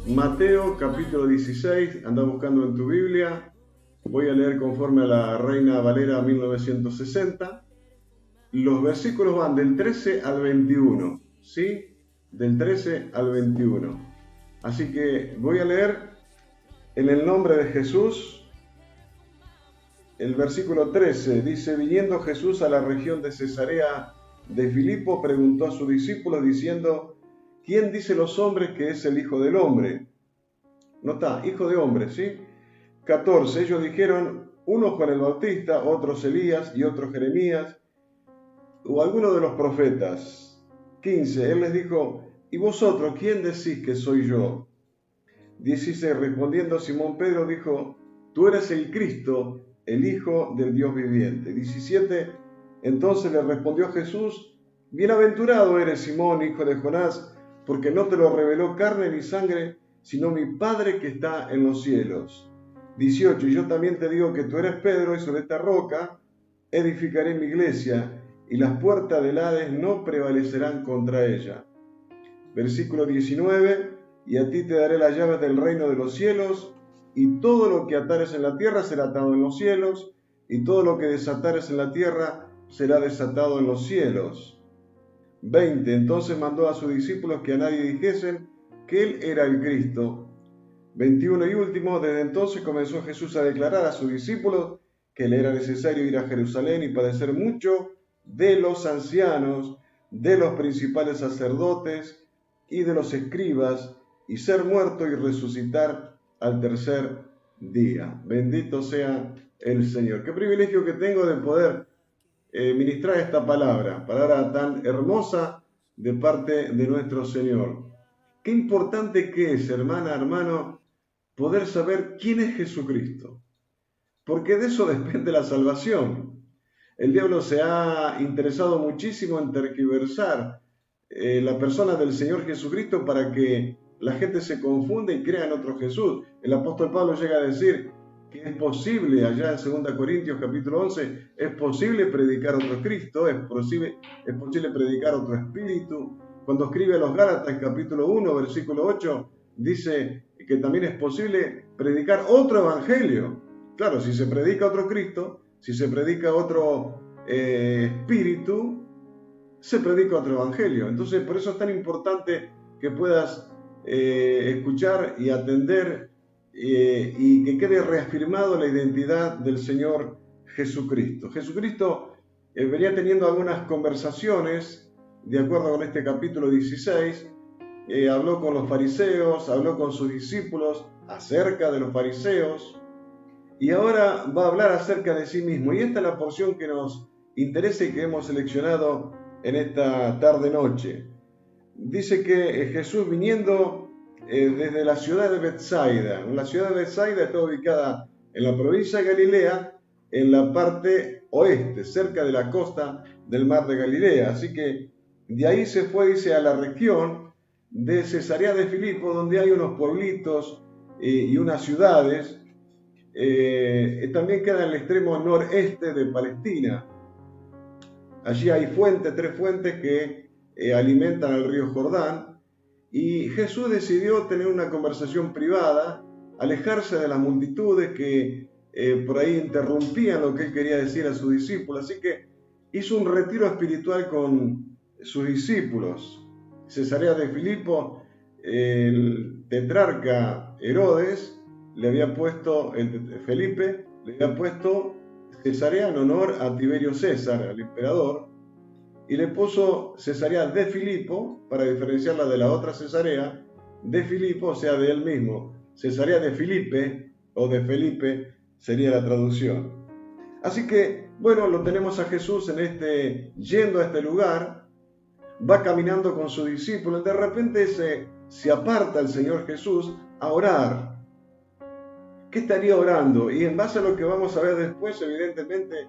Mateo capítulo 16, anda buscando en tu Biblia. Voy a leer conforme a la Reina Valera 1960. Los versículos van del 13 al 21, ¿sí? Del 13 al 21. Así que voy a leer en el nombre de Jesús. El versículo 13 dice: viniendo Jesús a la región de Cesarea de Filipo, preguntó a sus discípulos diciendo: ¿quién dice los hombres que es el Hijo del Hombre? Nota, Hijo de Hombre, ¿sí? 14. Ellos dijeron, unos Juan el Bautista, otros Elías y otros Jeremías, o alguno de los profetas. 15. Él les dijo, ¿y vosotros quién decís que soy yo? 16. Respondiendo Simón Pedro dijo, tú eres el Cristo, el Hijo del Dios viviente. 17. Entonces le respondió Jesús, bienaventurado eres Simón, hijo de Jonás, porque no te lo reveló carne ni sangre, sino mi Padre que está en los cielos. 18. Y yo también te digo que tú eres Pedro, y sobre esta roca edificaré mi iglesia, y las puertas del Hades no prevalecerán contra ella. Versículo 19. Y a ti te daré las llaves del reino de los cielos, y todo lo que atares en la tierra será atado en los cielos, y todo lo que desatares en la tierra será desatado en los cielos. 20. Entonces mandó a sus discípulos que a nadie dijesen que él era el Cristo. 21 y último. Desde entonces comenzó Jesús a declarar a sus discípulos que le era necesario ir a Jerusalén y padecer mucho de los ancianos, de los principales sacerdotes y de los escribas, y ser muerto y resucitar al tercer día. Bendito sea el Señor. Qué privilegio que tengo de poder ministrar esta palabra tan hermosa de parte de nuestro Señor. Qué importante que es, hermana, hermano, poder saber quién es Jesucristo, porque de eso depende la salvación. El diablo se ha interesado muchísimo en tergiversar la persona del Señor Jesucristo para que la gente se confunde y crea en otro Jesús. El apóstol Pablo llega a decir que es posible, allá en 2 Corintios capítulo 11, es posible predicar otro Cristo, es posible predicar otro Espíritu. Cuando escribe a los Gálatas capítulo 1, versículo 8, dice que también es posible predicar otro Evangelio. Claro, si se predica otro Cristo, si se predica otro Espíritu, se predica otro Evangelio. Entonces, por eso es tan importante que puedas escuchar y atender y que quede reafirmado la identidad del Señor Jesucristo. Jesucristo venía teniendo algunas conversaciones, de acuerdo con este capítulo 16, habló con los fariseos, habló con sus discípulos acerca de los fariseos, y ahora va a hablar acerca de sí mismo. Y esta es la porción que nos interesa y que hemos seleccionado en esta tarde-noche. Dice que Jesús viniendo desde la ciudad de Betsaida. La ciudad de Betsaida está ubicada en la provincia de Galilea, en la parte oeste, cerca de la costa del mar de Galilea. Así que de ahí se fue, dice, a la región de Cesarea de Filipo, donde hay unos pueblitos y unas ciudades. También queda en el extremo noreste de Palestina. Allí hay tres fuentes que alimentan al río Jordán, y Jesús decidió tener una conversación privada, alejarse de las multitudes que por ahí interrumpían lo que él quería decir a sus discípulos. Así que hizo un retiro espiritual con sus discípulos. Cesarea de Filipo, el tetrarca Herodes le había puesto, Felipe le había puesto Cesarea en honor a Tiberio César, al emperador, y le puso Cesarea de Filipo para diferenciarla de la otra Cesarea de Filipo, o sea, de él mismo. Cesarea de Filipe o de Felipe sería la traducción. Así que, bueno, lo tenemos a Jesús yendo a este lugar, va caminando con sus discípulos, de repente se aparta el Señor Jesús a orar. ¿Qué estaría orando? Y en base a lo que vamos a ver después, evidentemente,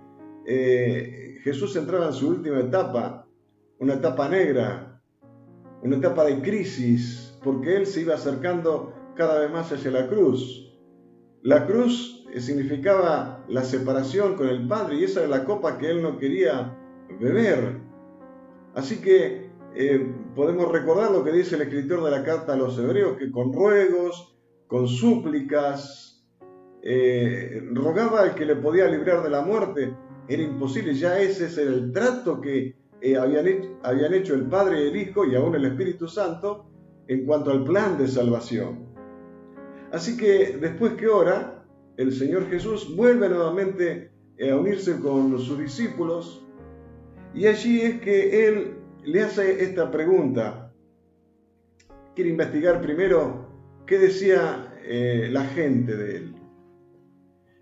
Jesús entraba en su última etapa, una etapa negra, una etapa de crisis, porque él se iba acercando cada vez más hacia la cruz. La cruz significaba la separación con el Padre, y esa era la copa que él no quería beber. Así que podemos recordar lo que dice el escritor de la carta a los hebreos, que con ruegos, con súplicas, rogaba al que le podía librar de la muerte. Era imposible, ya ese es el trato que habían hecho el Padre, el Hijo y aún el Espíritu Santo en cuanto al plan de salvación. Así que después que ora, el Señor Jesús vuelve nuevamente a unirse con sus discípulos, y allí es que Él le hace esta pregunta. Quiere investigar primero qué decía la gente de Él.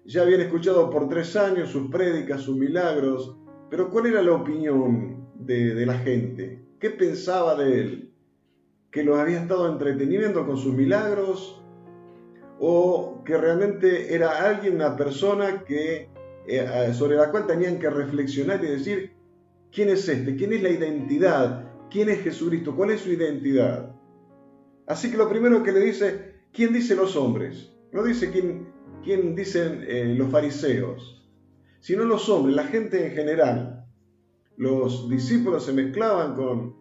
Ya habían escuchado por 3 años sus prédicas, sus milagros, pero ¿cuál era la opinión de la gente? ¿Qué pensaba de Él? ¿Que los había estado entreteniendo con sus milagros? ¿O que realmente era alguien, una persona que, sobre la cual tenían que reflexionar y decir, ¿quién es este? ¿Quién es la identidad? ¿Quién es Jesucristo? ¿Cuál es su identidad? Así que lo primero que le dice, ¿quién dicen los hombres? No dice quién dicen los fariseos, sino los hombres, la gente en general. Los discípulos se mezclaban con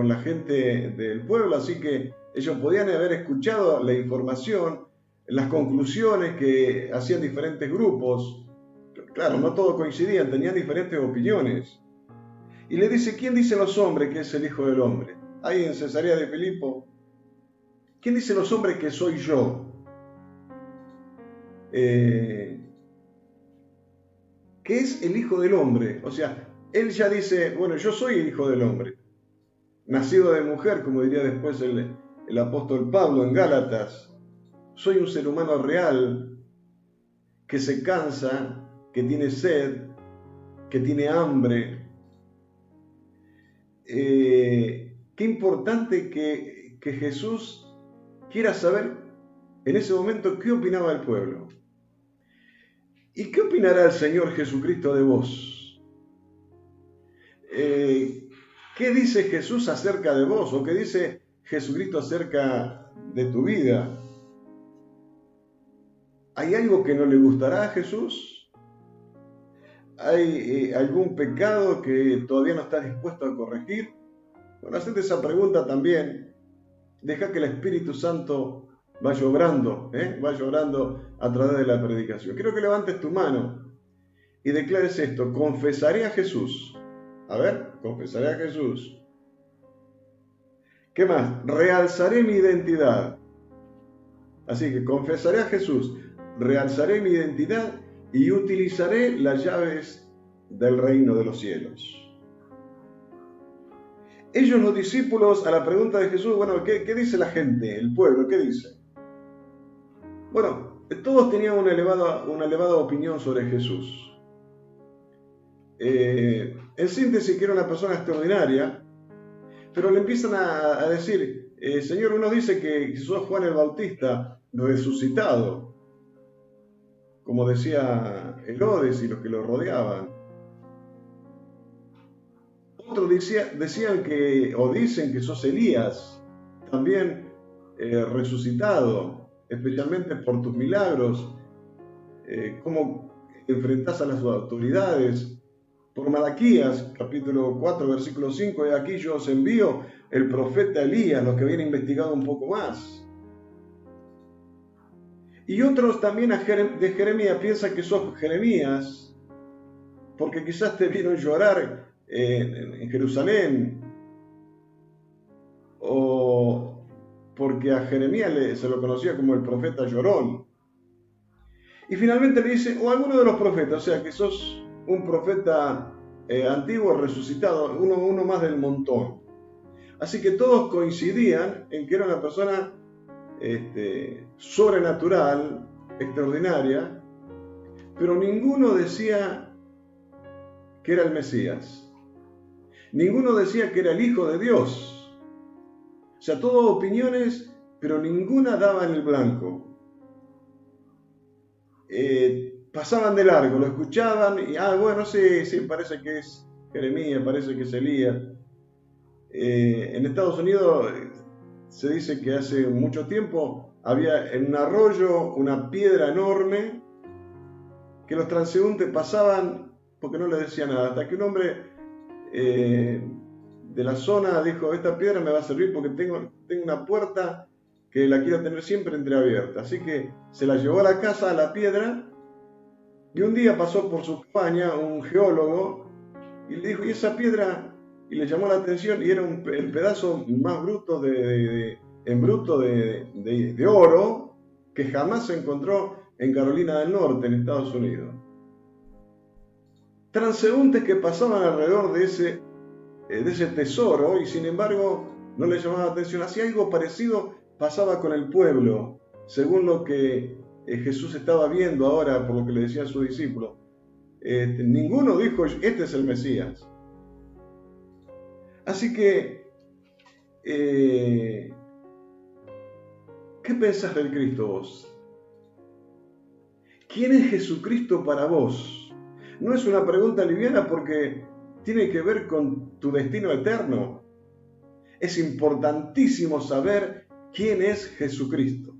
la gente del pueblo, así que ellos podían haber escuchado la información, las conclusiones que hacían diferentes grupos. Claro, no todos coincidían, tenían diferentes opiniones. Y le dice, ¿quién dicen los hombres que es el Hijo del Hombre? Ahí en Cesarea de Filipo, ¿quién dicen los hombres que soy yo? ¿Qué es el Hijo del Hombre? O sea, él ya dice, bueno, yo soy el Hijo del Hombre, nacido de mujer, como diría después el apóstol Pablo en Gálatas. Soy un ser humano real, que se cansa, que tiene sed, que tiene hambre. Qué importante que Jesús quiera saber en ese momento qué opinaba el pueblo. ¿Y qué opinará el Señor Jesucristo de vos? ¿Qué dice Jesús acerca de vos? ¿O qué dice Jesucristo acerca de tu vida? ¿Hay algo que no le gustará a Jesús? ¿Hay algún pecado que todavía no está dispuesto a corregir? Bueno, hacete esa pregunta también. Deja que el Espíritu Santo vaya obrando a través de la predicación. Quiero que levantes tu mano y declares esto: confesaré a Jesús. A ver, confesaré a Jesús. ¿Qué más? Realzaré mi identidad. Así que confesaré a Jesús, realzaré mi identidad y utilizaré las llaves del reino de los cielos. Ellos, los discípulos, a la pregunta de Jesús, bueno, ¿qué dice la gente, el pueblo? ¿Qué dice? Bueno, todos tenían una elevada opinión sobre Jesús. En síntesis, que era una persona extraordinaria, pero le empiezan a decir, Señor, uno dice que sos Juan el Bautista resucitado, como decía Herodes y los que lo rodeaban. Otros decían que, o dicen que sos Elías, también resucitado, especialmente por tus milagros, cómo enfrentás a las autoridades. Por Malaquías, capítulo 4, versículo 5, y aquí yo os envío el profeta Elías, los que habían investigado un poco más. Y otros también de Jeremías piensan que sos Jeremías, porque quizás te vieron llorar en Jerusalén, o porque a Jeremías se lo conocía como el profeta llorón. Y finalmente le dice, o alguno de los profetas, o sea que sos un profeta antiguo resucitado, uno más del montón. Así que todos coincidían en que era una persona sobrenatural, extraordinaria, pero ninguno decía que era el Mesías. Ninguno decía que era el Hijo de Dios. O sea, todas opiniones, pero ninguna daba en el blanco. Pasaban de largo, lo escuchaban y, bueno, sí, parece que es Jeremías, parece que es Elías. En Estados Unidos se dice que hace mucho tiempo había en un arroyo una piedra enorme que los transeúntes pasaban porque no les decía nada, hasta que un hombre de de la zona, dijo, esta piedra me va a servir porque tengo una puerta que la quiero tener siempre entreabierta. Así que se la llevó a la casa, a la piedra, y un día pasó por su cabaña un geólogo y le dijo, ¿y esa piedra? Y le llamó la atención y era el pedazo más bruto en bruto de oro que jamás se encontró en Carolina del Norte, en Estados Unidos. Transeúntes que pasaban alrededor de ese tesoro y sin embargo no le llamaba la atención. Así algo parecido pasaba con el pueblo, según lo que Jesús estaba viendo ahora por lo que le decían sus discípulos. Ninguno dijo, este es el Mesías. Así que, ¿qué pensás del Cristo vos? ¿Quién es Jesucristo para vos? No es una pregunta liviana porque tiene que ver con tu destino eterno. Es importantísimo saber quién es Jesucristo.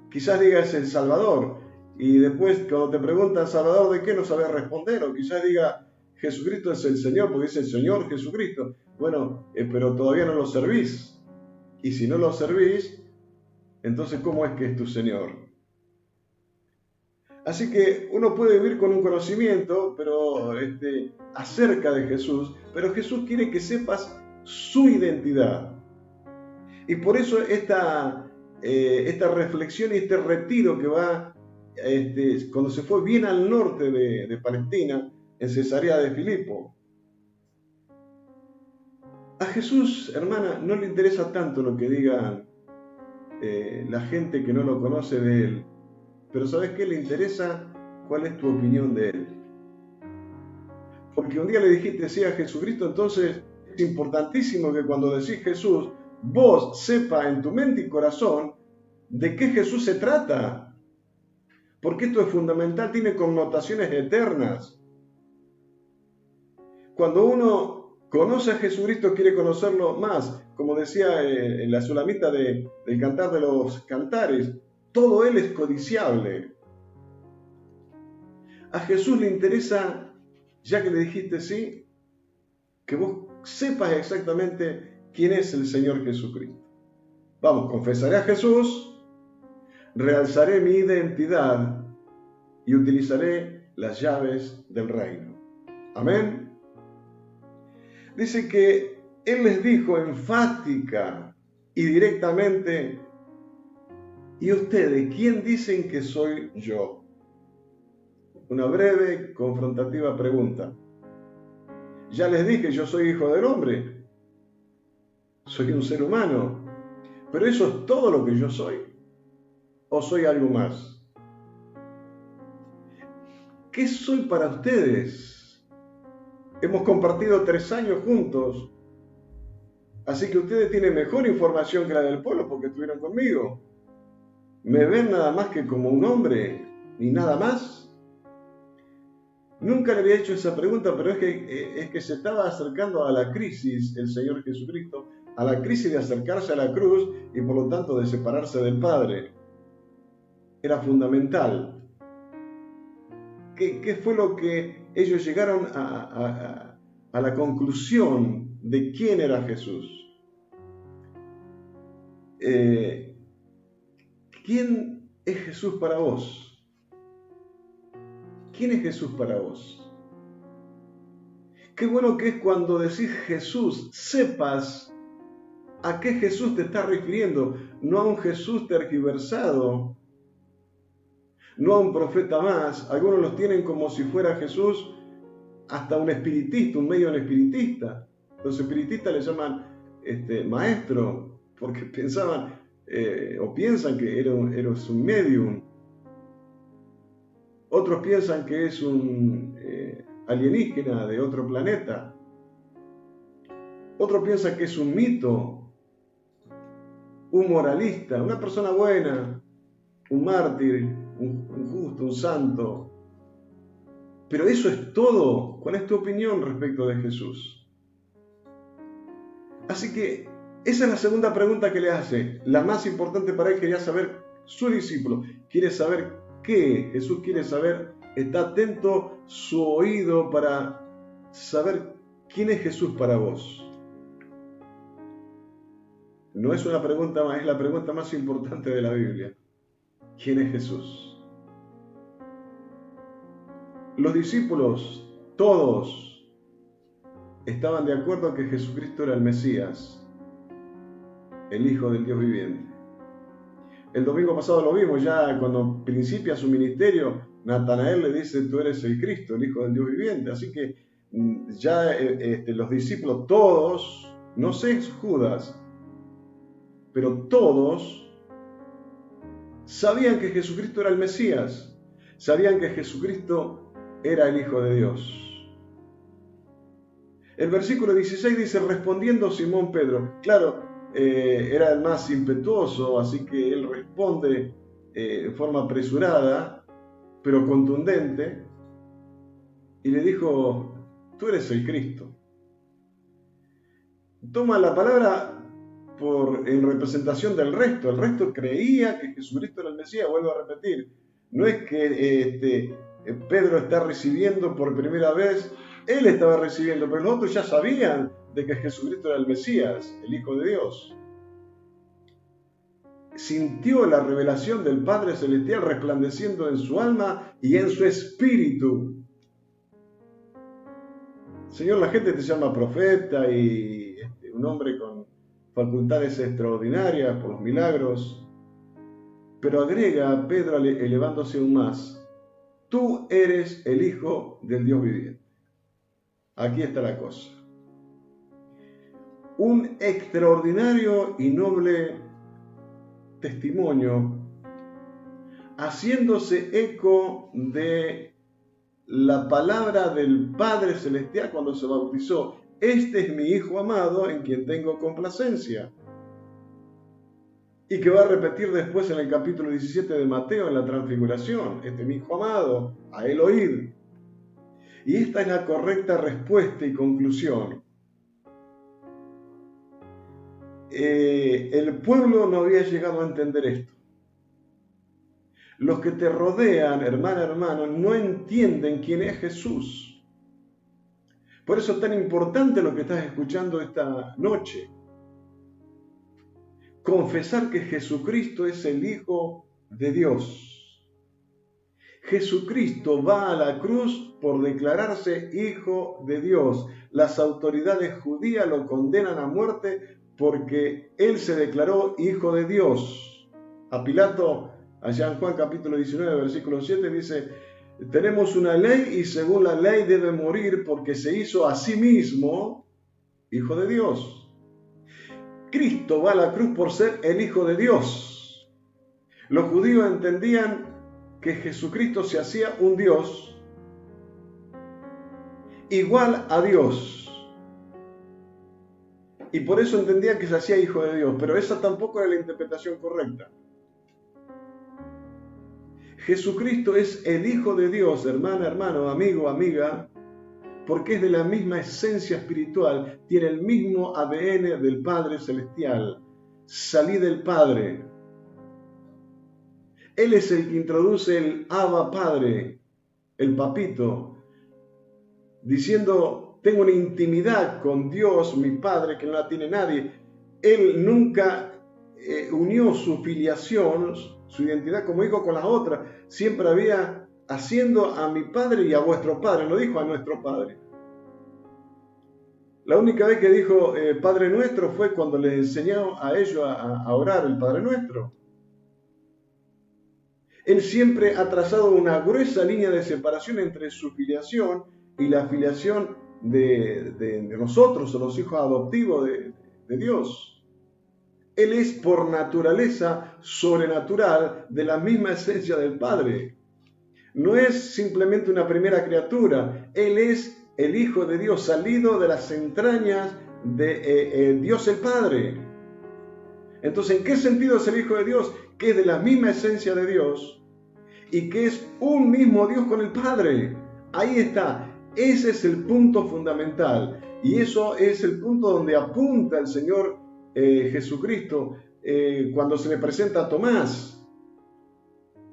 Quizás digas el Salvador y después cuando te preguntan Salvador de qué no sabes responder, o quizás diga Jesucristo es el Señor porque es el Señor Jesucristo. Bueno, pero todavía no lo servís. Y si no lo servís, entonces ¿cómo es que es tu Señor? Así que uno puede vivir con un conocimiento pero acerca de Jesús, pero Jesús quiere que sepas su identidad. Y por eso esta reflexión y este retiro que va, cuando se fue bien al norte de Palestina, en Cesarea de Filipo. A Jesús, hermana, no le interesa tanto lo que digan la gente que no lo conoce de Él. Pero ¿sabes qué? Le interesa cuál es tu opinión de Él. Porque un día le dijiste sí a Jesucristo, entonces es importantísimo que cuando decís Jesús, vos sepa en tu mente y corazón de qué Jesús se trata. Porque esto es fundamental, tiene connotaciones eternas. Cuando uno conoce a Jesucristo, quiere conocerlo más. Como decía la sulamita del Cantar de los Cantares, todo Él es codiciable. A Jesús le interesa, ya que le dijiste sí, que vos sepas exactamente quién es el Señor Jesucristo. Vamos, confesaré a Jesús, realzaré mi identidad y utilizaré las llaves del reino. Amén. Dice que Él les dijo enfática y directamente, ¿y ustedes quién dicen que soy yo? Una breve, confrontativa pregunta. Ya les dije, yo soy hijo del hombre. Soy un ser humano. ¿Pero eso es todo lo que yo soy? ¿O soy algo más? ¿Qué soy para ustedes? Hemos compartido 3 años juntos. Así que ustedes tienen mejor información que la del pueblo porque estuvieron conmigo. ¿Me ven nada más que como un hombre y nada más? Nunca le había hecho esa pregunta, pero es que se estaba acercando a la crisis el Señor Jesucristo, a la crisis de acercarse a la cruz y por lo tanto de separarse del Padre. Era fundamental. ¿Qué fue lo que ellos llegaron a la conclusión de quién era Jesús? ¿Quién es Jesús para vos? ¿Quién es Jesús para vos? Qué bueno que es cuando decís Jesús, sepas a qué Jesús te está refiriendo, no a un Jesús tergiversado, no a un profeta más. Algunos los tienen como si fuera Jesús hasta un espiritista, un medio espiritista. Los espiritistas le llaman maestro, porque pensaban o piensan que eres un medium. Otros piensan que es un alienígena de otro planeta. Otros piensan que es un mito, un moralista, una persona buena, un mártir, un justo, un santo. Pero eso es todo. ¿Cuál es tu opinión respecto de Jesús? Así que esa es la segunda pregunta que le hace. La más importante para él, quería saber su discípulo. Quiere saber qué. Jesús quiere saber, está atento su oído para saber ¿quién es Jesús para vos? No es una pregunta más, es la pregunta más importante de la Biblia. ¿Quién es Jesús? Los discípulos, todos, estaban de acuerdo que Jesucristo era el Mesías, el Hijo del Dios viviente. El domingo pasado lo vimos, ya cuando principia su ministerio, Natanael le dice, tú eres el Cristo, el Hijo del Dios viviente. Así que ya los discípulos, todos, no sé Judas, pero todos sabían que Jesucristo era el Mesías, sabían que Jesucristo era el Hijo de Dios. El versículo 16 dice, respondiendo Simón Pedro, claro, era el más impetuoso, así que él responde en forma apresurada, pero contundente, y le dijo, tú eres el Cristo. Toma la palabra en representación del resto. El resto creía que Jesucristo era el Mesías. Vuelvo a repetir, no es que Pedro está recibiendo por primera vez, él estaba recibiendo, pero los otros ya sabían de que Jesucristo era el Mesías, el Hijo de Dios. Sintió la revelación del Padre Celestial resplandeciendo en su alma y en su espíritu. Señor, la gente te llama profeta y un hombre con facultades extraordinarias por los milagros, pero agrega a Pedro elevándose aún más, tú eres el Hijo del Dios viviente. Aquí está la cosa. Un extraordinario y noble testimonio, haciéndose eco de la palabra del Padre Celestial cuando se bautizó. Este es mi Hijo amado en quien tengo complacencia. Y que va a repetir después en el capítulo 17 de Mateo, en la transfiguración. Este es mi Hijo amado, a él oíd. Y esta es la correcta respuesta y conclusión. El pueblo no había llegado a entender esto. Los que te rodean, hermana, hermano, no entienden quién es Jesús. Por eso es tan importante lo que estás escuchando esta noche. Confesar que Jesucristo es el Hijo de Dios. Jesucristo va a la cruz por declararse Hijo de Dios. Las autoridades judías lo condenan a muerte porque Él se declaró Hijo de Dios. A Pilato, allá en Juan capítulo 19, versículo 7, dice, tenemos una ley y según la ley debe morir porque se hizo a sí mismo Hijo de Dios. Cristo va a la cruz por ser el Hijo de Dios. Los judíos entendían que Jesucristo se hacía un Dios igual a Dios. Y por eso entendían que se hacía Hijo de Dios, pero esa tampoco era la interpretación correcta. Jesucristo es el Hijo de Dios, hermana, hermano, amigo, amiga, porque es de la misma esencia espiritual, tiene el mismo ADN del Padre Celestial. Salí del Padre. Él es el que introduce el Abba Padre, el papito, diciendo, tengo una intimidad con Dios, mi Padre, que no la tiene nadie. Él nunca unió su filiación, su identidad como hijo con la otra. Siempre había haciendo a mi Padre y a vuestro Padre, no dijo a nuestro Padre. La única vez que dijo Padre Nuestro fue cuando les enseñó a ellos a orar el Padre Nuestro. Él siempre ha trazado una gruesa línea de separación entre su filiación y la filiación de nosotros, o los hijos adoptivos de Dios. Él es por naturaleza sobrenatural de la misma esencia del Padre. No es simplemente una primera criatura, Él es el Hijo de Dios, salido de las entrañas de Dios el Padre. Entonces, ¿en qué sentido es el Hijo de Dios? Que es de la misma esencia de Dios y que es un mismo Dios con el Padre. Ahí está, ese es el punto fundamental y eso es el punto donde apunta el Señor Jesucristo cuando se le presenta a Tomás.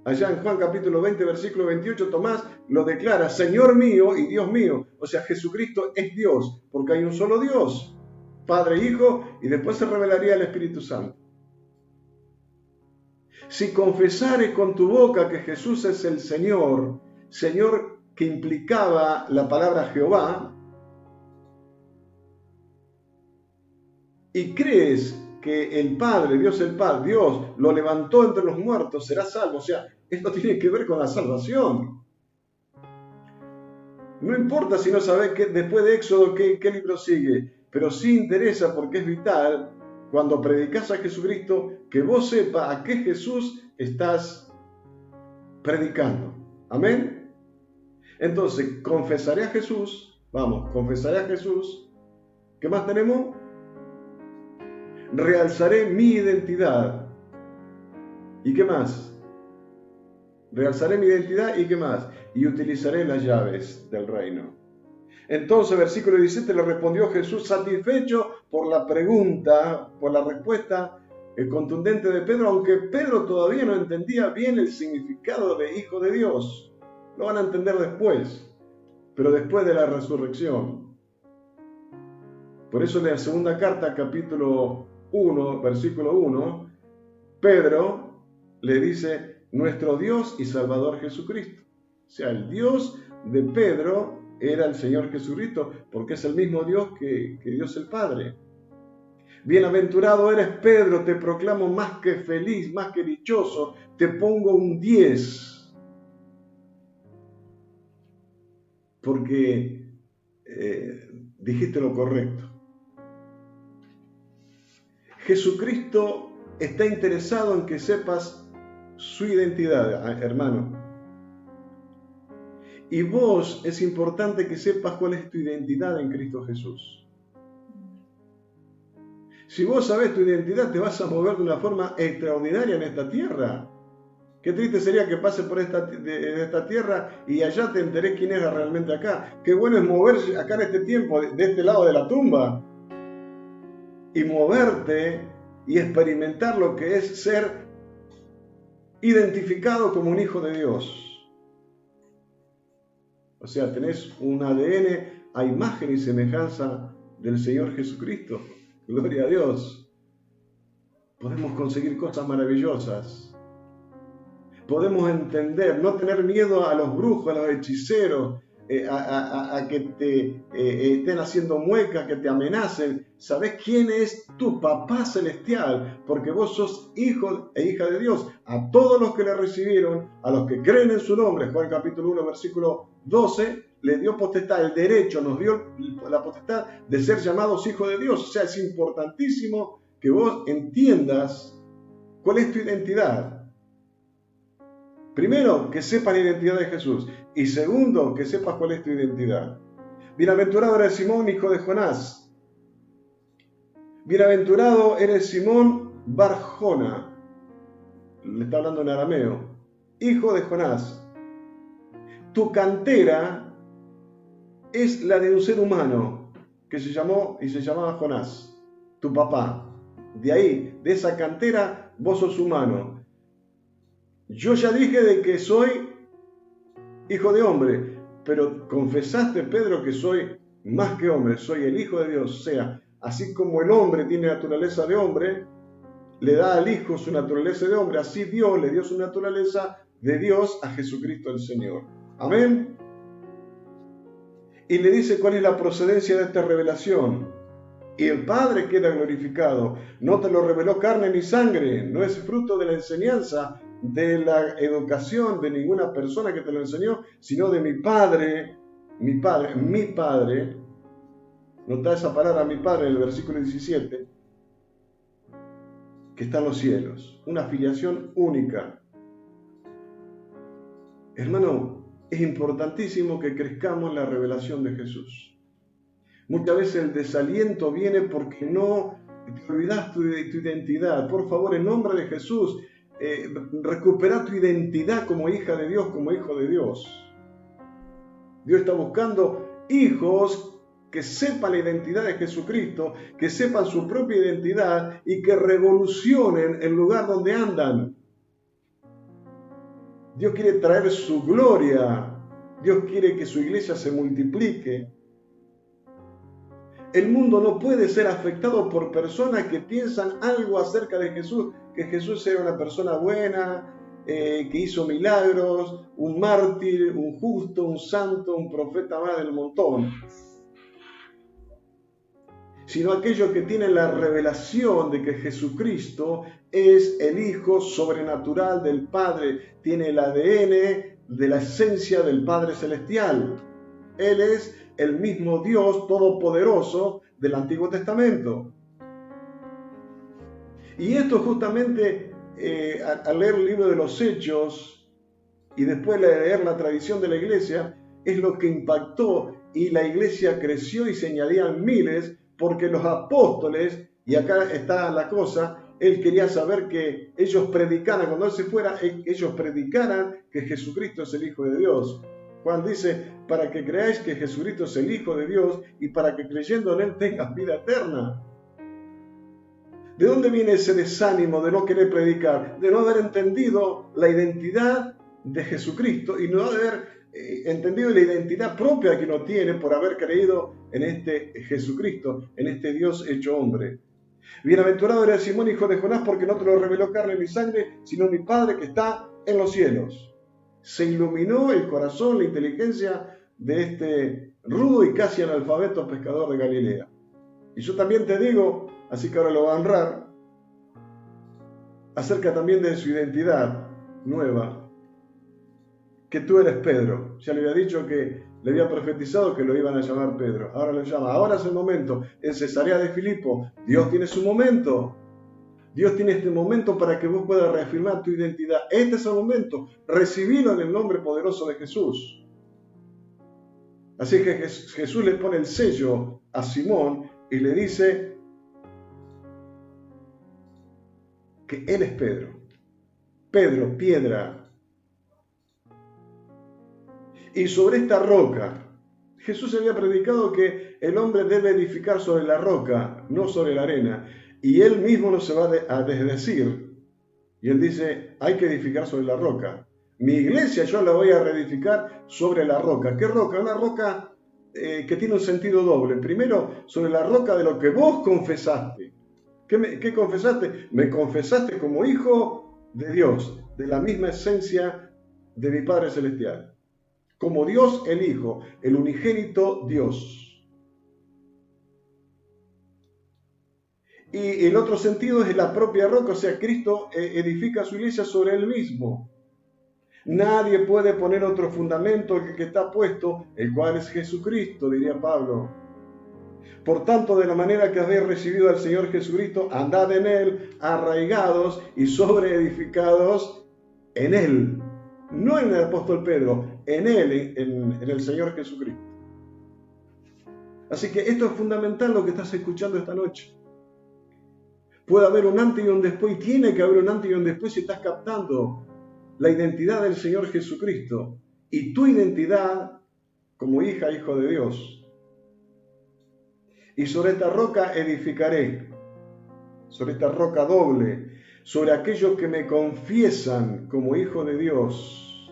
Allá en Juan capítulo 20, versículo 28, Tomás lo declara Señor mío y Dios mío. O sea, Jesucristo es Dios, porque hay un solo Dios, Padre, Hijo, y después se revelaría el Espíritu Santo. Si confesares con tu boca que Jesús es el Señor, Señor que implicaba la palabra Jehová, y crees que el Padre, Dios lo levantó entre los muertos, serás salvo. O sea, esto tiene que ver con la salvación. No importa si no sabes después de Éxodo qué libro sigue, pero sí interesa porque es vital cuando predicas a Jesucristo que vos sepas a qué Jesús estás predicando. Amén. Entonces, confesaré a Jesús. Vamos, confesaré a Jesús. ¿Qué más tenemos? Realzaré mi identidad. ¿Y qué más? Realzaré mi identidad y qué más. Y utilizaré las llaves del reino. Entonces, versículo 17, le respondió Jesús, satisfecho por la pregunta, por la respuesta contundente de Pedro, aunque Pedro todavía no entendía bien el significado de hijo de Dios. Lo van a entender después, pero después de la resurrección. Por eso en la segunda carta, capítulo 1, versículo 1, Pedro le dice, nuestro Dios y Salvador Jesucristo. O sea, el Dios de Pedro era el Señor Jesucristo, porque es el mismo Dios que Dios el Padre. Bienaventurado eres, Pedro, te proclamo más que feliz, más que dichoso, te pongo un 10. Porque dijiste lo correcto. Jesucristo está interesado en que sepas su identidad, hermano. Y vos es importante que sepas cuál es tu identidad en Cristo Jesús. Si vos sabés tu identidad, te vas a mover de una forma extraordinaria en esta tierra. Qué triste sería que pases por esta tierra y allá te enterés quién era realmente acá. Qué bueno es moverse acá en este tiempo, de este lado de la tumba, y moverte y experimentar lo que es ser identificado como un hijo de Dios. O sea, tenés un ADN a imagen y semejanza del Señor Jesucristo. Gloria a Dios. Podemos conseguir cosas maravillosas. Podemos entender, no tener miedo a los brujos, a los hechiceros, a que te estén haciendo muecas, que te amenacen. Sabés quién es tu papá celestial, porque vos sos hijo e hija de Dios. A todos los que le recibieron, a los que creen en su nombre, Juan capítulo 1, versículo 12, le dio potestad, el derecho, nos dio la potestad de ser llamados hijos de Dios. O sea, es importantísimo que vos entiendas cuál es tu identidad. Primero, que sepas la identidad de Jesús. Y segundo, que sepas cuál es tu identidad. Bienaventurado eres Simón, hijo de Jonás. Bienaventurado eres Simón Bar-Jona. Le está hablando en arameo. Hijo de Jonás. Tu cantera es la de un ser humano que se llamaba Jonás, tu papá. De ahí, de esa cantera, vos sos humano. Yo ya dije de que soy hijo de hombre, pero confesaste, Pedro, que soy más que hombre, soy el hijo de Dios. O sea, así como el hombre tiene naturaleza de hombre, le da al hijo su naturaleza de hombre, así Dios le dio su naturaleza de Dios a Jesucristo el Señor. Amén. Y le dice cuál es la procedencia de esta revelación. Y el Padre queda glorificado. No te lo reveló carne ni sangre. No es fruto de la enseñanza, de la educación de ninguna persona que te lo enseñó, sino de mi Padre. Mi Padre. Nota esa palabra, mi Padre, en el versículo 17. Que está en los cielos. Una filiación única. Hermano, es importantísimo que crezcamos en la revelación de Jesús. Muchas veces el desaliento viene porque no te olvidas tu identidad. Por favor, en nombre de Jesús, recupera tu identidad como hija de Dios, como hijo de Dios. Dios está buscando hijos que sepan la identidad de Jesucristo, que sepan su propia identidad y que revolucionen el lugar donde andan. Dios quiere traer su gloria Dios quiere que su iglesia se multiplique. El mundo no puede ser afectado por personas que piensan algo acerca de Jesús, que Jesús era una persona buena, que hizo milagros, un mártir, un justo, un santo, un profeta más del montón. Sino aquellos que tienen la revelación de que Jesucristo es el Hijo sobrenatural del Padre, tiene el ADN de la esencia del Padre Celestial. Él es el mismo Dios todopoderoso del Antiguo Testamento. Y esto justamente, al leer el libro de los Hechos y después leer la tradición de la iglesia, es lo que impactó, y la iglesia creció y se añadían miles, porque los apóstoles, y acá está la cosa, él quería saber que ellos predicaran, cuando él se fuera, ellos predicaran que Jesucristo es el Hijo de Dios. Juan dice, para que creáis que Jesucristo es el Hijo de Dios y para que creyendo en Él tengas vida eterna. ¿De dónde viene ese desánimo de no querer predicar? De no haber entendido la identidad de Jesucristo y no haber entendido la identidad propia que uno tiene por haber creído en este Jesucristo, en este Dios hecho hombre. Bienaventurado era Simón, hijo de Jonás, porque no te lo reveló carne ni sangre, sino mi Padre que está en los cielos. Se iluminó el corazón, la inteligencia de este rudo y casi analfabeto pescador de Galilea. Y yo también te digo, así que ahora lo va a honrar, acerca también de su identidad nueva, que tú eres Pedro. Ya le había dicho que le había profetizado que lo iban a llamar Pedro. Ahora lo llama. Ahora es el momento. En Cesarea de Filipo, Dios tiene su momento. Dios tiene este momento para que vos puedas reafirmar tu identidad. Este es el momento. Recibilo en el nombre poderoso de Jesús. Así que Jesús le pone el sello a Simón y le dice que él es Pedro. Pedro, piedra. Y sobre esta roca, Jesús había predicado que el hombre debe edificar sobre la roca, no sobre la arena. Y él mismo no se va a desdecir. Y él dice, hay que edificar sobre la roca. Mi iglesia yo la voy a reedificar sobre la roca. ¿Qué roca? Una roca que tiene un sentido doble. Primero, sobre la roca de lo que vos confesaste. ¿Qué confesaste? Me confesaste como hijo de Dios, de la misma esencia de mi Padre Celestial. Como Dios el Hijo, el unigénito Dios. Y el otro sentido es la propia roca, o sea, Cristo edifica su iglesia sobre él mismo. Nadie puede poner otro fundamento que está puesto, el cual es Jesucristo, diría Pablo. Por tanto, de la manera que habéis recibido al Señor Jesucristo, andad en Él, arraigados y sobreedificados en Él. No en el apóstol Pedro, en Él, en el Señor Jesucristo. Así que esto es fundamental lo que estás escuchando esta noche. Puede haber un antes y un después, y tiene que haber un antes y un después si estás captando la identidad del Señor Jesucristo y tu identidad como hija, hijo de Dios. Y sobre esta roca edificaré, sobre esta roca doble, sobre aquellos que me confiesan como hijo de Dios,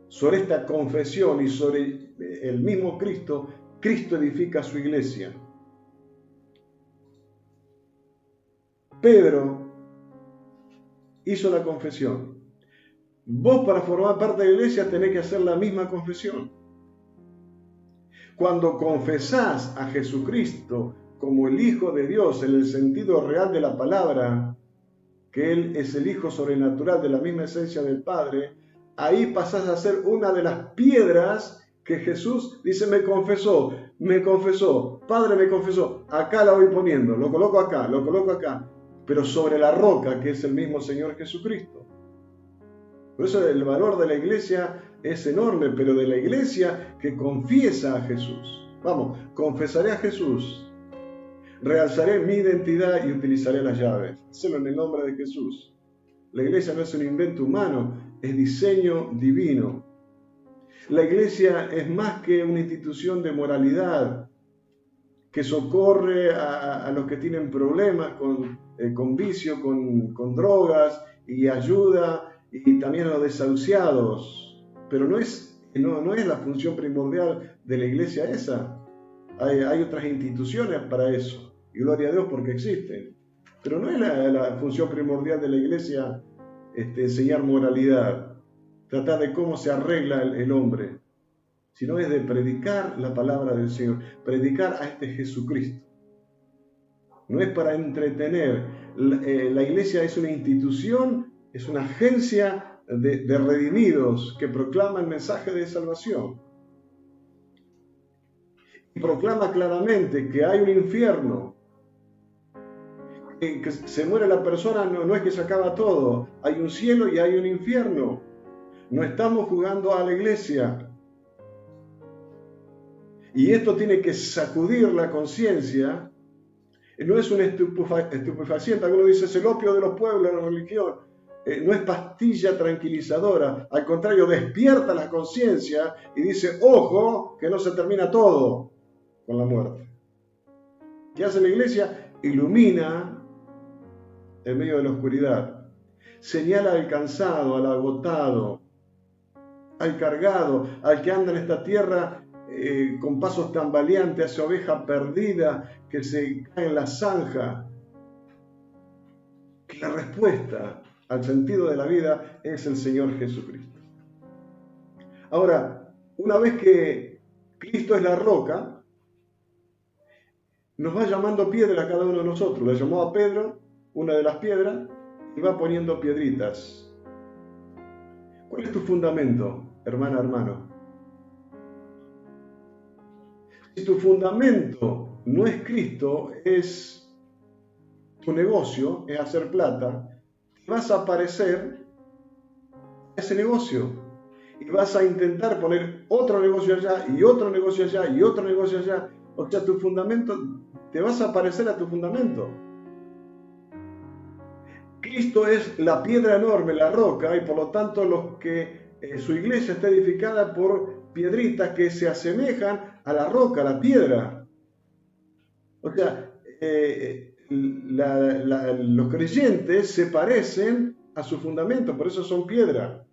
sobre esta confesión y sobre el mismo Cristo, Cristo edifica su iglesia. Pedro hizo la confesión. Vos para formar parte de la iglesia tenés que hacer la misma confesión. Cuando confesás a Jesucristo como el Hijo de Dios en el sentido real de la palabra, que Él es el Hijo sobrenatural de la misma esencia del Padre, ahí pasás a ser una de las piedras que Jesús dice, me confesó, Padre me confesó, acá la voy poniendo, lo coloco acá, pero sobre la roca que es el mismo Señor Jesucristo. Por eso el valor de la iglesia es enorme, pero de la iglesia que confiesa a Jesús. Vamos, confesaré a Jesús, realzaré mi identidad y utilizaré las llaves. Hacelo en el nombre de Jesús. La iglesia no es un invento humano, es diseño divino. La iglesia es más que una institución de moralidad que socorre a los que tienen problemas con vicio, con drogas, y ayuda y también a los desahuciados. Pero no es No es la función primordial de la iglesia esa. Hay otras instituciones para eso. Y gloria a Dios porque existen. Pero no es la función primordial de la iglesia enseñar moralidad, tratar de cómo se arregla el hombre, sino es de predicar la palabra del Señor, predicar a este Jesucristo. No es para entretener. La iglesia es una institución, es una agencia de redimidos que proclama el mensaje de salvación. Y proclama claramente que hay un infierno, que se muere la persona, no es que se acaba todo, hay un cielo y hay un infierno. No estamos jugando a la iglesia. Y esto tiene que sacudir la conciencia. No es un estupefaciente, alguno dice es el opio de los pueblos, la religión. No es pastilla tranquilizadora, al contrario, despierta la conciencia y dice, ojo, que no se termina todo con la muerte. ¿Qué hace la iglesia? Ilumina en medio de la oscuridad. Señala al cansado, al agotado, al cargado, al que anda en esta tierra con pasos tambaleantes, a esa oveja perdida que se cae en la zanja. Que la respuesta al sentido de la vida es el Señor Jesucristo. Ahora, una vez que Cristo es la roca, nos va llamando piedra a cada uno de nosotros. Le llamó a Pedro una de las piedras y va poniendo piedritas. ¿Cuál es tu fundamento, hermana, hermano? Si tu fundamento no es Cristo, es tu negocio, es hacer plata, vas a parecer a ese negocio y vas a intentar poner otro negocio allá y otro negocio allá y otro negocio allá. O sea, tu fundamento, te vas a parecer a tu fundamento. Cristo es la piedra enorme, la roca, y por lo tanto su iglesia está edificada por piedritas que se asemejan a la roca, a la piedra. O sea, los creyentes se parecen a su fundamento, por eso son piedra.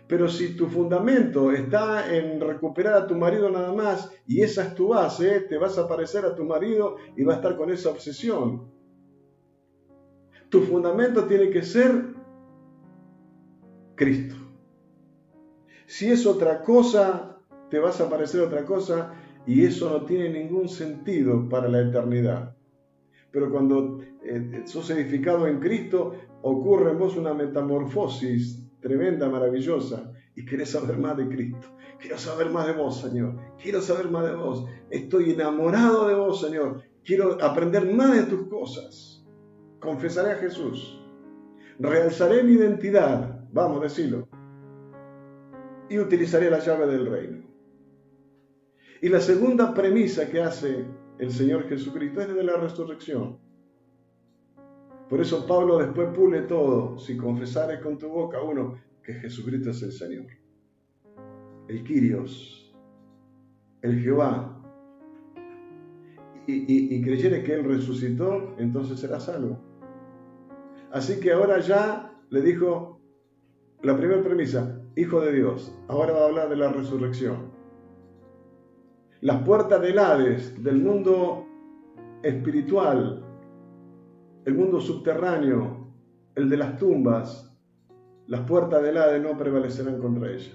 Pero si tu fundamento está en recuperar a tu marido nada más y esa es tu base, te vas a parecer a tu marido y vas a estar con esa obsesión. Tu fundamento tiene que ser Cristo. Si es otra cosa, te vas a parecer a otra cosa y eso no tiene ningún sentido para la eternidad. Pero cuando sos edificado en Cristo, ocurre en vos una metamorfosis tremenda, maravillosa, y querés saber más de Cristo. Quiero saber más de vos, Señor. Quiero saber más de vos. Estoy enamorado de vos, Señor. Quiero aprender más de tus cosas. Confesaré a Jesús. Realzaré mi identidad. Vamos, decilo. Y utilizaré la llave del reino. Y la segunda premisa que hace el Señor Jesucristo es de la resurrección. Por eso Pablo después pule todo. Si confesares con tu boca, uno, que Jesucristo es el Señor. El Kyrios, el Jehová. Y creyeres que Él resucitó, entonces serás salvo. Así que ahora ya le dijo la primera premisa, Hijo de Dios. Ahora va a hablar de la resurrección. Las puertas del Hades, del mundo espiritual, el mundo subterráneo, el de las tumbas, las puertas del Hades no prevalecerán contra ella.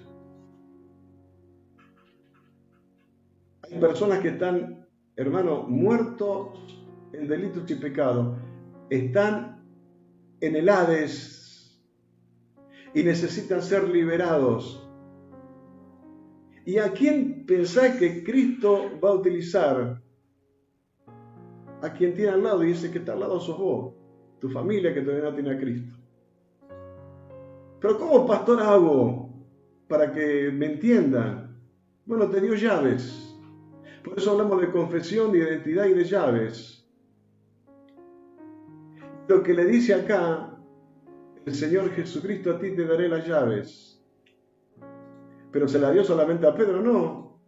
Hay personas que están, hermano, muertos en delitos y pecados, están en el Hades y necesitan ser liberados. ¿Y a quién pensáis que Cristo va a utilizar? A quien tiene al lado, y ese que está al lado sos vos, tu familia que todavía no tiene a Cristo. Pero ¿cómo, pastor, hago para que me entiendan? Bueno, te dio llaves. Por eso hablamos de confesión, de identidad y de llaves. Lo que le dice acá, el Señor Jesucristo, a ti te daré las llaves. Pero se la dio solamente a Pedro, no.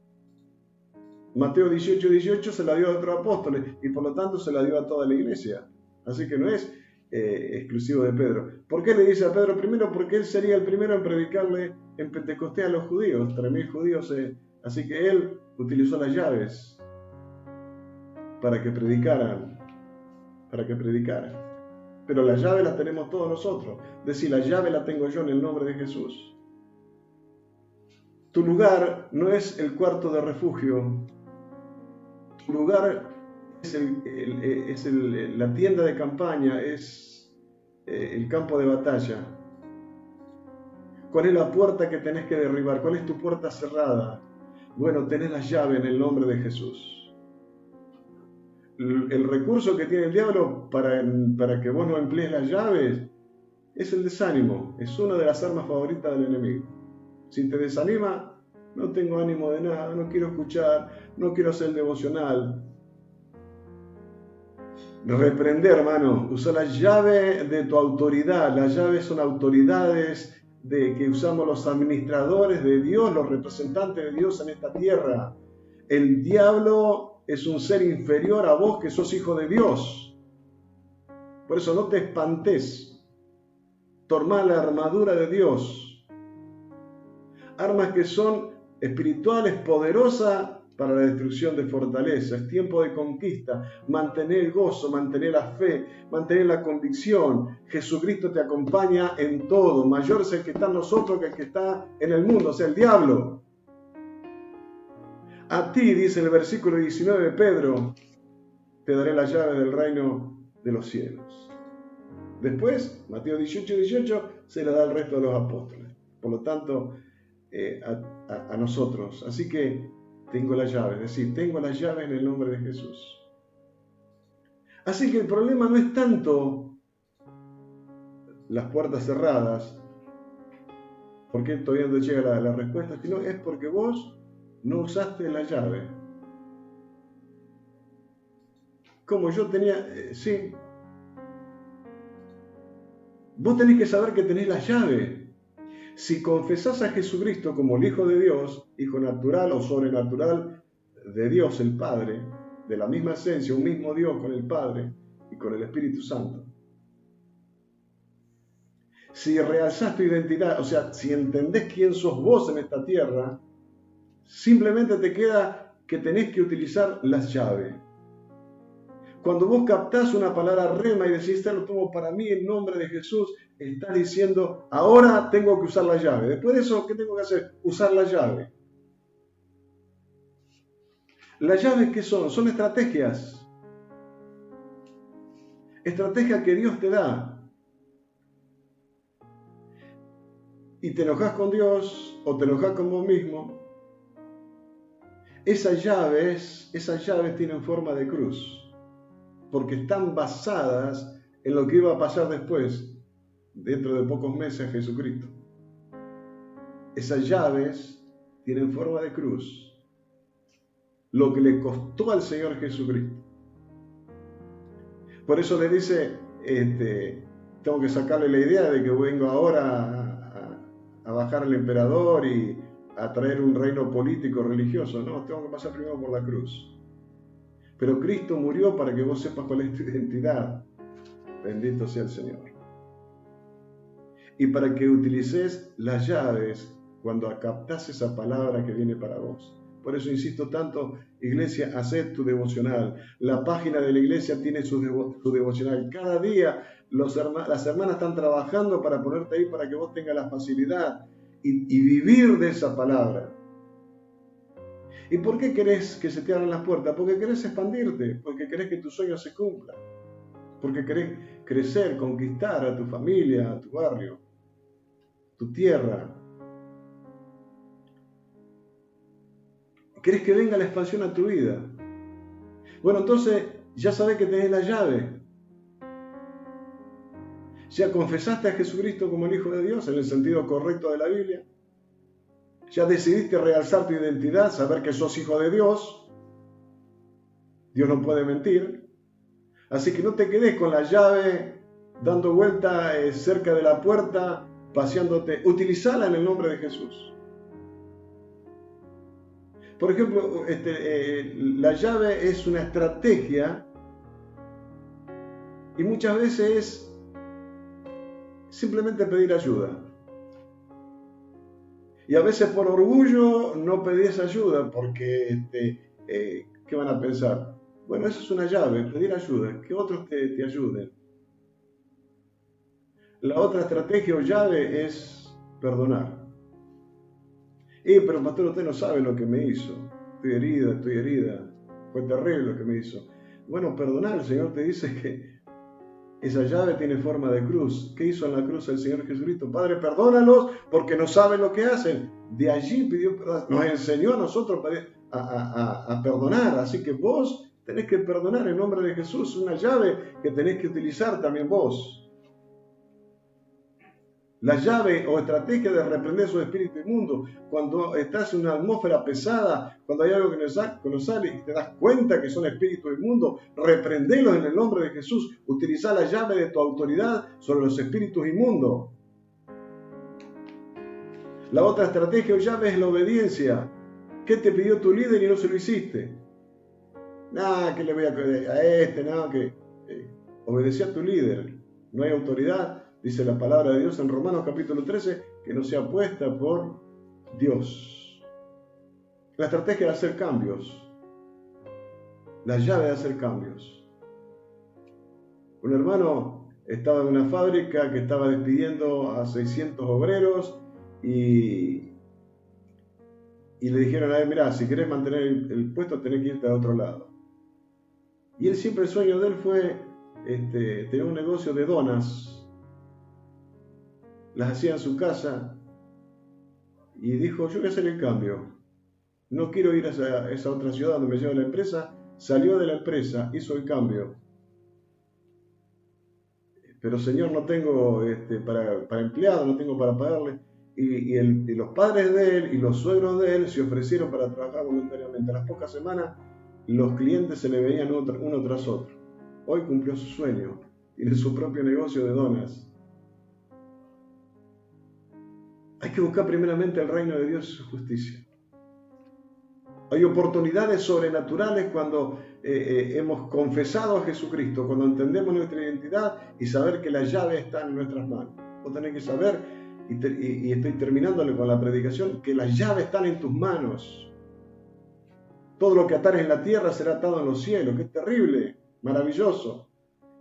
Mateo 18:18 se la dio a otros apóstoles y por lo tanto se la dio a toda la iglesia. Así que no es exclusivo de Pedro. ¿Por qué le dice a Pedro? Primero, porque él sería el primero en predicarle en Pentecostés a los judíos, 3.000 judíos, así que él utilizó las llaves para que predicaran, Pero las llaves las tenemos todos nosotros. Es decir, la llave la tengo yo en el nombre de Jesús. Tu lugar no es el cuarto de refugio. Tu lugar es la tienda de campaña, es el campo de batalla. ¿Cuál es la puerta que tenés que derribar? ¿Cuál es tu puerta cerrada? Bueno, tenés la llave en el nombre de Jesús. El recurso que tiene el diablo para que vos no emplees las llaves es el desánimo. Es una de las armas favoritas del enemigo. Si te desanima, no tengo ánimo de nada, no quiero escuchar, no quiero hacer el devocional. Reprender, hermano, usa la llave de tu autoridad. Las llaves son autoridades que usamos los administradores de Dios, los representantes de Dios en esta tierra. El diablo es un ser inferior a vos que sos hijo de Dios. Por eso no te espantes. Tomá la armadura de Dios. Armas que son espirituales, poderosas para la destrucción de fortaleza. Es tiempo de conquista. Mantener el gozo, mantener la fe, mantener la convicción. Jesucristo te acompaña en todo. Mayor es el que está en nosotros que el que está en el mundo, o sea, el diablo. A ti, dice el versículo 19 de Pedro, te daré la llave del reino de los cielos. Después, Mateo 18, se la da al resto de los apóstoles. Por lo tanto, a nosotros. Así que tengo la llave, es decir, tengo la llave en el nombre de Jesús. Así que el problema no es tanto las puertas cerradas, porque todavía no llega la respuesta, sino es porque vos no usaste la llave. Como yo tenía, sí. Vos tenés que saber que tenés la llave. Si confesás a Jesucristo como el Hijo de Dios, Hijo natural o sobrenatural de Dios el Padre, de la misma esencia, un mismo Dios con el Padre y con el Espíritu Santo. Si realzás tu identidad, o sea, si entendés quién sos vos en esta tierra, simplemente te queda que tenés que utilizar las llaves. Cuando vos captás una palabra rema y decís, lo tomo para mí en nombre de Jesús, estás diciendo, ahora tengo que usar la llave. Después de eso, ¿qué tengo que hacer? Usar la llave. ¿Las llaves qué son? Son estrategias. Estrategias que Dios te da. Y te enojas con Dios o te enojas con vos mismo. Esas llaves tienen forma de cruz. Porque están basadas en lo que iba a pasar después, dentro de pocos meses, Jesucristo. Esas llaves tienen forma de cruz, lo que le costó al Señor Jesucristo. Por eso le dice, tengo que sacarle la idea de que vengo ahora a bajar al emperador y a traer un reino político religioso. No, tengo que pasar primero por la cruz. Pero Cristo murió para que vos sepas cuál es tu identidad. Bendito sea el Señor. Y para que utilices las llaves cuando captás esa palabra que viene para vos. Por eso insisto tanto, iglesia, haced tu devocional. La página de la iglesia tiene su devocional. Cada día las hermanas están trabajando para ponerte ahí para que vos tengas la facilidad y vivir de esa palabra. ¿Y por qué querés que se te abran las puertas? Porque querés expandirte, porque querés que tus sueños se cumplan, porque querés crecer, conquistar a tu familia, a tu barrio, tu tierra. Querés que venga la expansión a tu vida. Bueno, entonces ya sabés que tenés la llave. Ya confesaste a Jesucristo como el Hijo de Dios en el sentido correcto de la Biblia. Ya decidiste realzar tu identidad, saber que sos hijo de Dios. Dios no puede mentir. Así que no te quedes con la llave dando vuelta cerca de la puerta, paseándote. Utilizala en el nombre de Jesús. Por ejemplo, la llave es una estrategia y muchas veces simplemente pedir ayuda. Y a veces por orgullo no pedís ayuda porque ¿qué van a pensar? Bueno, eso es una llave, pedir ayuda, que otros te ayuden. La otra estrategia o llave es perdonar. Pero pastor, usted no sabe lo que me hizo. Estoy herida. Fue terrible lo que me hizo. Bueno, perdonar, el Señor te dice que esa llave tiene forma de cruz. ¿Qué hizo en la cruz el Señor Jesucristo? Padre, perdónalos porque no saben lo que hacen. De allí pidió perdón. Nos enseñó a nosotros a perdonar. Así que vos tenés que perdonar en nombre de Jesús. Una llave que tenés que utilizar también vos. La llave o estrategia de reprender su espíritu inmundo. Cuando estás en una atmósfera pesada, cuando hay algo que no sale y te das cuenta que son espíritus inmundos, reprendelos en el nombre de Jesús. Utiliza la llave de tu autoridad sobre los espíritus inmundos. La otra estrategia o llave es la obediencia. ¿Qué te pidió tu líder y no se lo hiciste? Que le voy a que obedecí a tu líder. No hay autoridad. Dice la palabra de Dios en Romanos capítulo 13, que no sea puesta por Dios. La estrategia de hacer cambios. La llave de hacer cambios. Un hermano estaba en una fábrica que estaba despidiendo a 600 obreros y le dijeron a él, mirá, si querés mantener el puesto tenés que irte a otro lado. Y él siempre, el sueño de él fue tener un negocio de donas. Las hacía en su casa y dijo, yo voy a hacer el cambio. No quiero ir a esa otra ciudad donde me lleva la empresa. Salió de la empresa, hizo el cambio. Pero Señor, no tengo para empleado, no tengo para pagarle. Y los padres de él y los suegros de él se ofrecieron para trabajar voluntariamente. A las pocas semanas los clientes se le veían uno tras otro. Hoy cumplió su sueño. Tiene su propio negocio de donas. Hay que buscar primeramente el reino de Dios y su justicia. Hay oportunidades sobrenaturales cuando hemos confesado a Jesucristo, cuando entendemos nuestra identidad y saber que la llave está en nuestras manos. Vos tenés que saber, y estoy terminándole con la predicación, que las llaves están en tus manos. Todo lo que atares en la tierra será atado en los cielos. ¡Qué terrible! Maravilloso.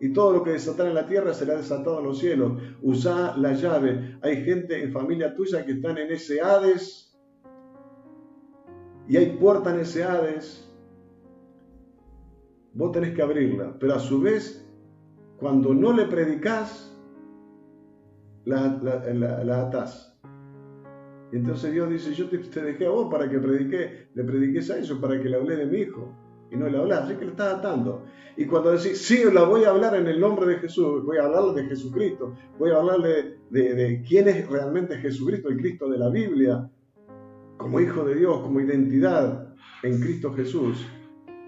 Y todo lo que desatar en la tierra será desatado en los cielos. Usá la llave. Hay gente en familia tuya que están en ese Hades. Y hay puertas en ese Hades. Vos tenés que abrirla. Pero a su vez, cuando no le predicás, la atás. Y entonces Dios dice, yo te dejé a vos para que le prediques a ellos, para que le hablé de mi hijo. Y no le hablas, así que le estás atando. Y cuando decís, sí, la voy a hablar en el nombre de Jesús, voy a hablarle de Jesucristo, voy a hablarle de quién es realmente Jesucristo, el Cristo de la Biblia, como hijo de Dios, como identidad en Cristo Jesús,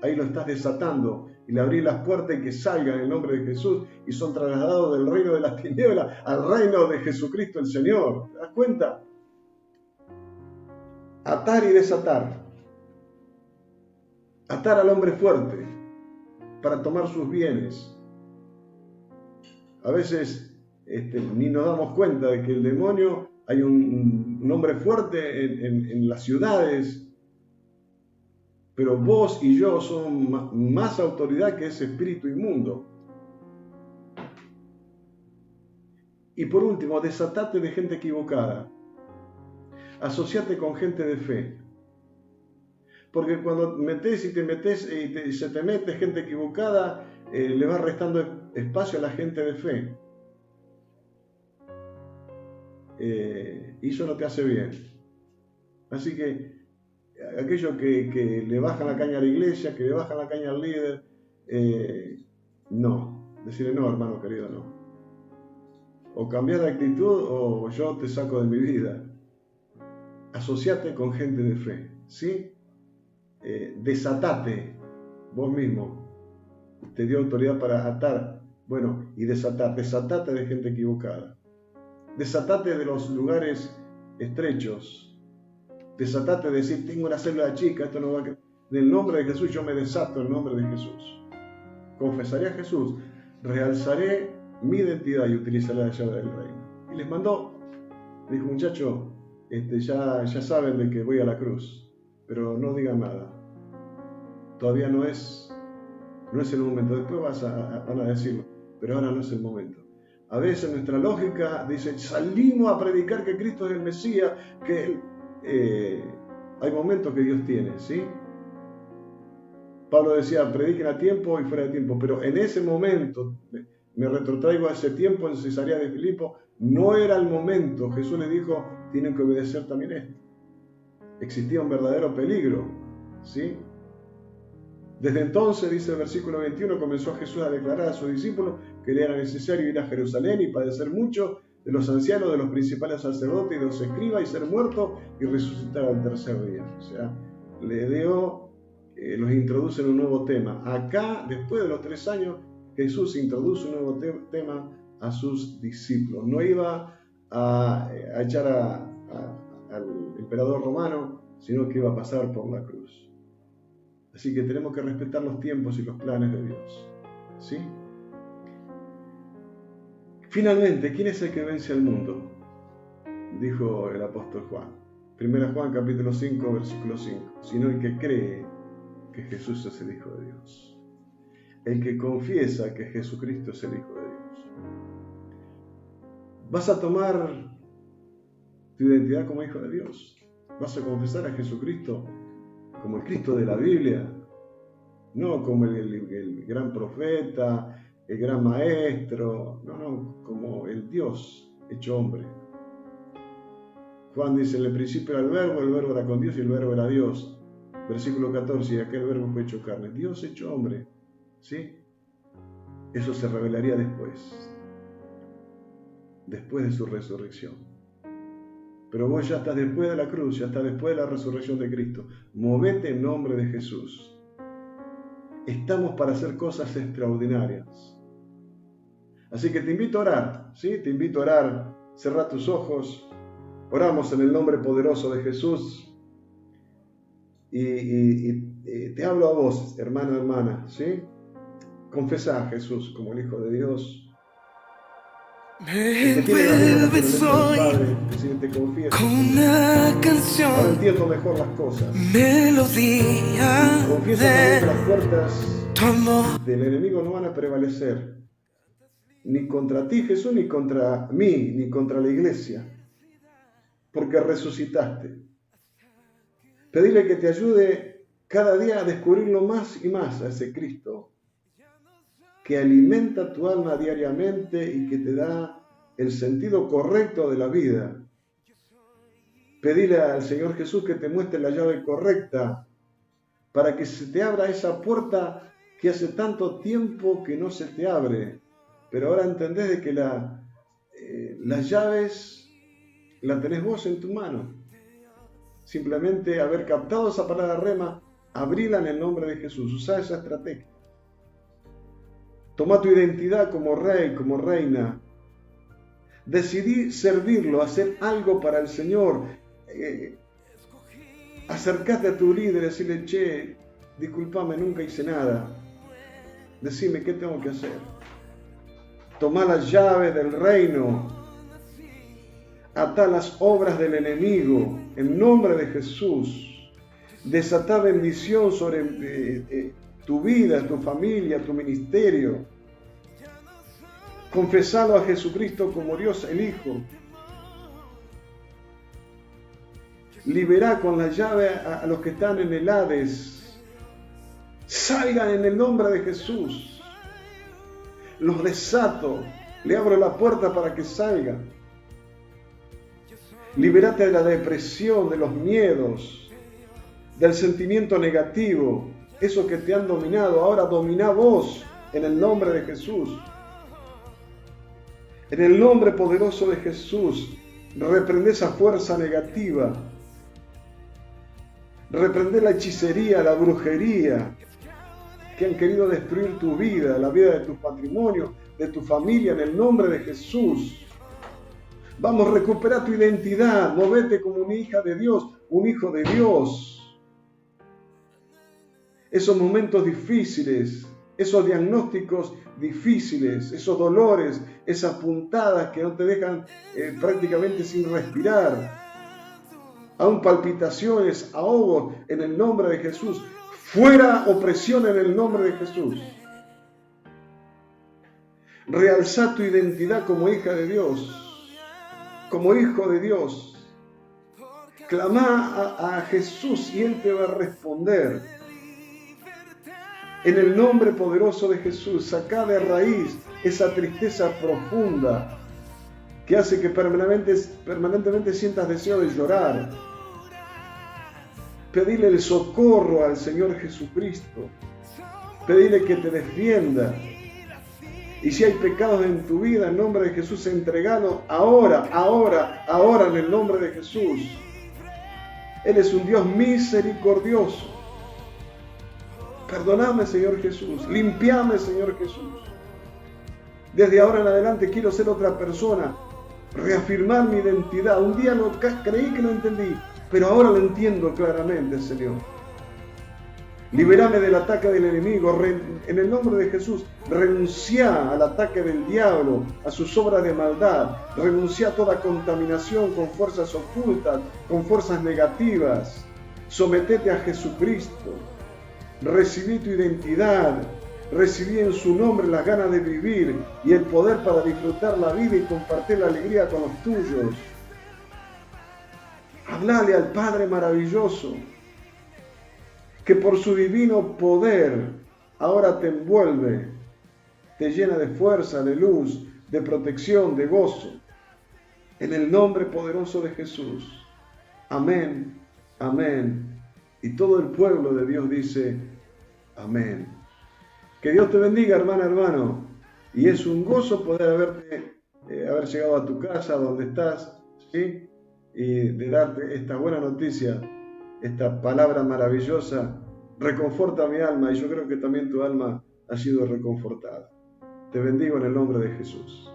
ahí lo estás desatando y le abrís las puertas y que salgan en el nombre de Jesús y son trasladados del reino de las tinieblas al reino de Jesucristo el Señor. ¿Te das cuenta? Atar y desatar. Atar al hombre fuerte para tomar sus bienes. A veces ni nos damos cuenta de que el demonio, hay un hombre fuerte en las ciudades, pero vos y yo somos más autoridad que ese espíritu inmundo. Y por último, desatate de gente equivocada. Asociate con gente de fe. Porque cuando se te mete gente equivocada, le va restando espacio a la gente de fe. Y eso no te hace bien. Así que aquellos que le bajan la caña a la iglesia, que le bajan la caña al líder, no. Decirle, no, hermano querido, no. O cambiar de actitud o yo te saco de mi vida. Asociate con gente de fe, ¿sí? Desatate vos mismo. Te dio autoridad para atar, y desatate de gente equivocada. Desatate de los lugares estrechos. Desatate de decir, tengo una célula chica, esto no va a... En el nombre de Jesús yo me desato en el nombre de Jesús. Confesaré a Jesús, realzaré mi identidad y utilizaré la llave del reino. Y les mandó, dijo, muchachos, ya saben de que voy a la cruz, pero no digan nada. Todavía no es el momento. Después van a decirlo, pero ahora no es el momento. A veces nuestra lógica dice, salimos a predicar que Cristo es el Mesías, que hay momentos que Dios tiene, ¿sí? Pablo decía, prediquen a tiempo y fuera de tiempo, pero en ese momento, me retrotraigo a ese tiempo en Cesarea de Filipo, no era el momento. Jesús les dijo, tienen que obedecer también esto. Existía un verdadero peligro, ¿sí? Desde entonces, dice el versículo 21, comenzó Jesús a declarar a sus discípulos que le era necesario ir a Jerusalén y padecer mucho de los ancianos, de los principales sacerdotes y de los escribas, y ser muerto y resucitar al tercer día. O sea, los introduce en un nuevo tema. Acá, después de los 3 años, Jesús introduce un nuevo tema a sus discípulos. No iba a echar al emperador romano, sino que iba a pasar por la cruz. Así que tenemos que respetar los tiempos y los planes de Dios, ¿sí? Finalmente, ¿quién es el que vence al mundo? Dijo el apóstol Juan. 1 Juan capítulo 5, versículo 5. Sino el que cree que Jesús es el Hijo de Dios. El que confiesa que Jesucristo es el Hijo de Dios. ¿Vas a tomar tu identidad como Hijo de Dios? ¿Vas a confesar a Jesucristo como el Cristo de la Biblia? No como el gran profeta, el gran maestro, no, como el Dios hecho hombre. Juan dice, en el principio era el verbo era con Dios y el verbo era Dios. Versículo 14, y aquel verbo fue hecho carne. Dios hecho hombre, ¿sí? Eso se revelaría después de su resurrección. Pero vos ya estás después de la cruz, ya estás después de la resurrección de Cristo. Movete en nombre de Jesús. Estamos para hacer cosas extraordinarias. Así que te invito a orar, ¿sí? Te invito a orar. Cerrá tus ojos. Oramos en el nombre poderoso de Jesús. Y te hablo a vos, hermano, hermana, ¿sí? Confesá a Jesús como el Hijo de Dios. Me envuelves hoy con una canción, ahora entiendo mejor las cosas. Melodía Confieso de que las puertas tu amor. del enemigo no van a prevalecer, ni contra ti, Jesús, ni contra mí, ni contra la iglesia, porque resucitaste. Pedile que te ayude cada día a descubrirlo más y más a ese Cristo que alimenta tu alma diariamente y que te da el sentido correcto de la vida. Pedile al Señor Jesús que te muestre la llave correcta para que se te abra esa puerta que hace tanto tiempo que no se te abre. Pero ahora entendés de que las llaves las tenés vos en tu mano. Simplemente haber captado esa palabra rema, abríla en el nombre de Jesús. Usá esa estrategia. Toma tu identidad como rey, como reina. Decidí servirlo, hacer algo para el Señor. Acercate a tu líder y decirle, che, discúlpame, nunca hice nada. Decime, ¿qué tengo que hacer? Toma la llave del reino. Atá las obras del enemigo en nombre de Jesús. Desatá bendición sobre tu vida, tu familia, tu ministerio. Confesalo a Jesucristo como Dios el Hijo. Liberá con la llave a los que están en el Hades. Salgan en el nombre de Jesús. Los desato. Le abro la puerta para que salgan. Liberate de la depresión, de los miedos, del sentimiento negativo. Esos que te han dominado, ahora dominá vos en el nombre de Jesús. En el nombre poderoso de Jesús, reprende esa fuerza negativa. Reprende la hechicería, la brujería que han querido destruir tu vida, la vida de tu patrimonio, de tu familia, en el nombre de Jesús. Vamos, recupera tu identidad, movete como una hija de Dios, un hijo de Dios. Esos momentos difíciles esos diagnósticos difíciles, esos dolores, esas puntadas que no te dejan prácticamente sin respirar, aún palpitaciones, ahogos, en el nombre de Jesús. Fuera opresión en el nombre de Jesús. Realzá tu identidad como hija de Dios, como hijo de Dios. Clamá a Jesús y Él te va a responder. En el nombre poderoso de Jesús, sacá de raíz esa tristeza profunda que hace que permanentemente sientas deseo de llorar. Pedile el socorro al Señor Jesucristo. Pedile que te defienda. Y si hay pecados en tu vida, en nombre de Jesús, entregalo ahora en el nombre de Jesús. Él es un Dios misericordioso. Perdóname, Señor Jesús. Limpiame, Señor Jesús. Desde ahora en adelante quiero ser otra persona. Reafirmar mi identidad. Un día creí que lo entendí, pero ahora lo entiendo claramente, Señor. Libérame del ataque del enemigo. En el nombre de Jesús, renuncia al ataque del diablo, a sus obras de maldad. Renuncia a toda contaminación con fuerzas ocultas, con fuerzas negativas. Sometete a Jesucristo. Recibí tu identidad. Recibí en su nombre las ganas de vivir y el poder para disfrutar la vida y compartir la alegría con los tuyos. Hablale al Padre maravilloso, que por su divino poder ahora te envuelve, te llena de fuerza, de luz, de protección, de gozo. En el nombre poderoso de Jesús. Amén, amén. Y todo el pueblo de Dios dice, amén. Que Dios te bendiga, hermana, hermano. Y es un gozo poder haber llegado a tu casa, donde estás, ¿sí? Y de darte esta buena noticia, esta palabra maravillosa, reconforta mi alma, y yo creo que también tu alma ha sido reconfortada. Te bendigo en el nombre de Jesús.